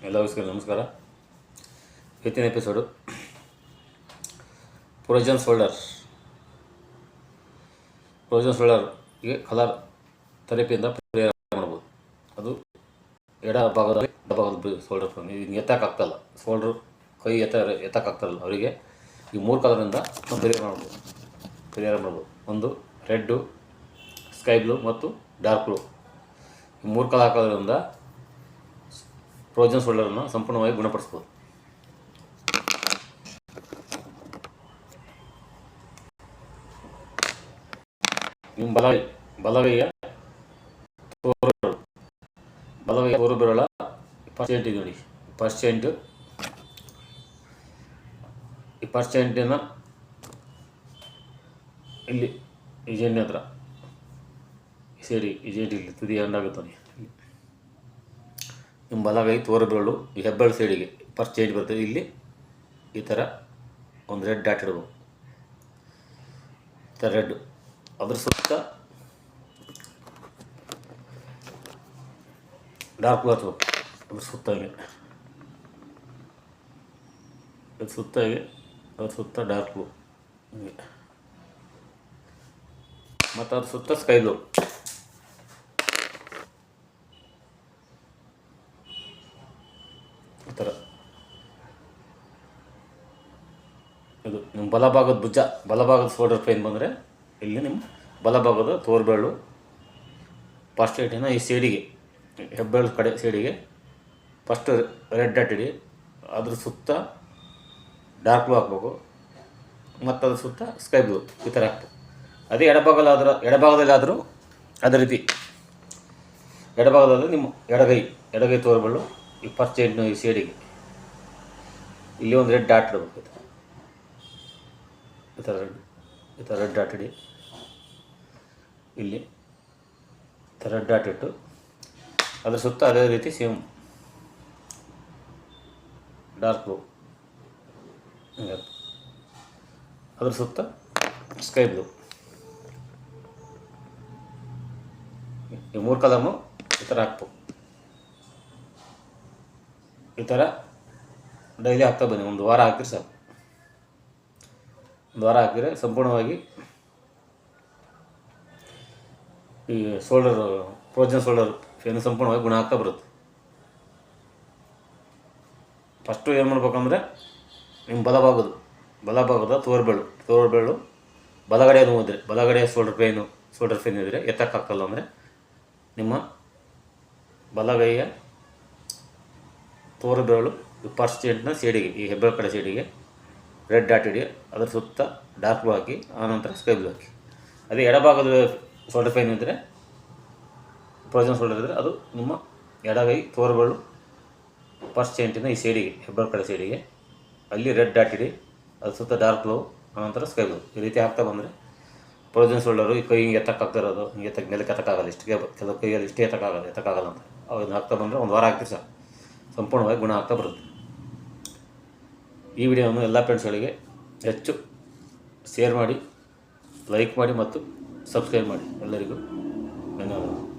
ಎಲ್ಲರಿಗೂ ನಮಸ್ಕಾರ. ಇವತ್ತಿನ ಎಪಿಸೋಡು ಪ್ರೊವಿಷನ್ ಶೋಲ್ಡರ್ಗೆ ಕಲರ್ ಥೆರಪಿಯಿಂದ ಪರಿಹಾರ ಮಾಡ್ಬೋದು. ಅದು ಎಡ ಭಾಗದ ಶೋಲ್ಡರ್ ಹಿಂಗೆ ಎತ್ತಕ್ಕಾಗ್ತಲ್ಲ, ಶೋಲ್ಡ್ರು ಕೈ ಎತ್ತಕ್ಕಾಗ್ತಾರಲ್ಲ ಅವರಿಗೆ ಈ 3 ಕಲರಿಂದ ಪರಿಹಾರ ಮಾಡ್ಬೋದು. ಒಂದು ರೆಡ್ಡು, ಸ್ಕೈ ಬ್ಲೂ ಮತ್ತು ಡಾರ್ಕ್ ಬ್ಲೂ. ಈ 3 ಕಲರ್ ಹಾಕೋದ್ರಿಂದ ಫ್ರೋಜನ್ ಶೋಲ್ಡರನ್ನು ಸಂಪೂರ್ಣವಾಗಿ ಗುಣಪಡಿಸ್ಬೋದು. ನಿಮ್ಮ ಬಲಗೈಯ ತೋರು ಬೆರಳ ಪರ್ಸೆಂಟ್ ನೋಡಿ, ಈ ಪರ್ಸೆಂಟಿನ ಇಲ್ಲಿ ಈ ಜೆಂಡಿ ಹತ್ರ ಈ ಸೈಡಿ ಇಲ್ಲಿ ತುದಿ ಎಂಡಾಗುತ್ತೆ. ನಿಮ್ಮ ಬಲಗೈ ತೋರು ಬೆರಳು ಈ ಹೆಬ್ಬೆರಳು ಸೈಡಿಗೆ ಫಸ್ಟ್ ಚೇಂಜ್ ಬರ್ತದೆ. ಇಲ್ಲಿ ಈ ಥರ ಒಂದು ರೆಡ್ ಡಾಟ್ ಇಡ್ಬೋದು, ಈ ಥರ ರೆಡ್. ಅದ್ರ ಸುತ್ತ ಡಾರ್ಕ್ ಬ್ಲೂ ಹಚ್ಬೇಕು. ಅದ್ರ ಸುತ್ತ ಡಾರ್ಕ್ ಬ್ಲೂ ಹಿಂಗೆ, ಮತ್ತು ಅದ್ರ ಸುತ್ತ ಸ್ಕೈ ಬ್ಲೂ. ಈ ಥರ ಇದು ನಿಮ್ಮ ಬಲಭಾಗದ ಶೋಲ್ಡರ್ ಪೇನ್ ಬಂದರೆ ಇಲ್ಲಿ ನಿಮ್ಮ ಬಲಭಾಗದ ತೋರ್ಬೆರಳು ಫಸ್ಟ್ ಏಟಿನ ಈ ಸೈಡಿಗೆ, ಹೆಬ್ಬೆರಳು ಕಡೆ ಸೈಡಿಗೆ ಫಸ್ಟ್ ರೆಡ್ ಡಾಟ್ ಇಡಿ. ಅದ್ರ ಸುತ್ತ ಡಾರ್ಕ್ ಬ್ಲೂ ಹಾಕ್ಬೇಕು, ಮತ್ತು ಅದ್ರ ಸುತ್ತ ಸ್ಕೈ ಬ್ಲೂ ಈ ಥರ ಹಾಕ್ಬೇಕು. ಅದೇ ಎಡಭಾಗದಲ್ಲಾದರೂ ಅದೇ ರೀತಿ ಎಡಭಾಗದಲ್ಲಿ ನಿಮ್ಮ ಎಡಗೈ ತೋರ್ಬೆರಳು ಈ ಫಸ್ಟ್ ಚೈನ್ ಈ ಸೈಡಿಗೆ ಇಲ್ಲಿ ಒಂದು ರೆಡ್ ಡಾಟ್ ಇಡಬೇಕು. ಈ ಥರ ರೆಡ್ ಡಾಟ್ ಇಡಿ. ಇಲ್ಲಿ ಈ ಥರ ರೆಡ್ ಡಾಟ್ ಇಟ್ಟು ಅದ್ರ ಸುತ್ತ ಅದೇ ರೀತಿ ಸೇಮ್ ಡಾರ್ಕ್ ಬ್ಲೂ ಹಿಂಗೆ, ಅದ್ರ ಸುತ್ತ ಸ್ಕೈ ಬ್ಲೂ. ಈ 3 ಕಲರ್ನು ಈ ಥರ ಹಾಕ್ಬೇಕು. ಈ ಥರ ಡೈಲಿ ಹಾಕ್ತಾ ಬನ್ನಿ. ಒಂದು ವಾರ ಹಾಕಿದ್ರೆ ಸಾಕು. ಒಂದು ವಾರ ಹಾಕಿದರೆ ಸಂಪೂರ್ಣವಾಗಿ ಈ ಫ್ರೋಜನ್ ಶೋಲ್ಡರ್ ಪೇನ್ ಸಂಪೂರ್ಣವಾಗಿ ಗುಣ ಆಗ್ತಾ ಬರುತ್ತೆ. ಫಸ್ಟು ಏನು ಮಾಡ್ಬೇಕಂದ್ರೆ ನಿಮ್ಮ ಬಲಭಾಗದ ತೋರ್ಬೆರಳು ಬಲಗಡೆ ನೋವಿದ್ರೆ, ಬಲಗಡೆಯ ಶೋಲ್ಡರ್ ಪೇನ್ ಇದ್ದರೆ ಎತ್ತಕ್ಕಾಗಲ್ಲ ಅಂದರೆ ನಿಮ್ಮ ಬಲಗೈಯ ತೋರು ಬೆರಳು ಫಸ್ಟ್ ಚೇಂಟ್ನ ಸೈಡಿಗೆ, ಈ ಹೆಬ್ಬೆರಳು ಕಡೆ ಸೈಡಿಗೆ ರೆಡ್ ಡಾಟ್ ಇಡಿ. ಅದರ ಸುತ್ತ ಡಾರ್ಕ್ ಬ್ಲೂ ಹಾಕಿ, ಆನಂತರ ಸ್ಕೈ ಬ್ಲೂ ಹಾಕಿ. ಅದೇ ಎಡಭಾಗದ ಶೋಲ್ಡರ್ ಪೇನ್ ಇದ್ದರೆ, ಫ್ರೋಜನ್ ಶೋಲ್ಡರ್ ಇದ್ದರೆ ಅದು ನಿಮ್ಮ ಎಡಗೈ ತೋರು ಬೆರಳು ಫಸ್ಟ್ ಚೇಂಟಿನ ಈ ಸೈಡಿಗೆ, ಹೆಬ್ಬೆರಳು ಕಡೆ ಸೈಡಿಗೆ ಅಲ್ಲಿ ರೆಡ್ ಡಾಟ್ ಇಡಿ. ಅದ್ರ ಸುತ್ತ ಡಾರ್ಕ್ ಬ್ಲೂ, ಆನಂತರ ಸ್ಕೈ ಬ್ಲೂ. ಈ ರೀತಿ ಆಗ್ತಾ ಬಂದರೆ ಫ್ರೋಜನ್ ಶೋಲ್ಡರು ಈ ಕೈ ಹಿಂಗೆ ಎತ್ತಕ್ಕಾಗ್ತಿರೋದು, ಹಿಂಗೆ ನೆಲಕ್ಕೆ ಎತ್ತಕ್ಕಾಗಲ್ಲ, ಕೆಲವು ಕೈಯಲ್ಲಿ ಎತ್ತಕ್ಕಾಗಲ್ಲ ಅಂತ ಅವಾಗ ಆಗ್ತಾ ಬಂದರೆ ಒಂದು ವಾರ ಆಗ್ತಿರ್ ಸಾಕು, ಸಂಪೂರ್ಣವಾಗಿ ಗುಣ ಆಗ್ತಾ ಬರುತ್ತೆ. ಈ ವಿಡಿಯೋವನ್ನು ಎಲ್ಲ ಫ್ರೆಂಡ್ಸ್ಗಳಿಗೆ ಹೆಚ್ಚು ಶೇರ್ ಮಾಡಿ, ಲೈಕ್ ಮಾಡಿ ಮತ್ತು ಸಬ್ಸ್ಕ್ರೈಬ್ ಮಾಡಿ. ಎಲ್ಲರಿಗೂ ಧನ್ಯವಾದಗಳು.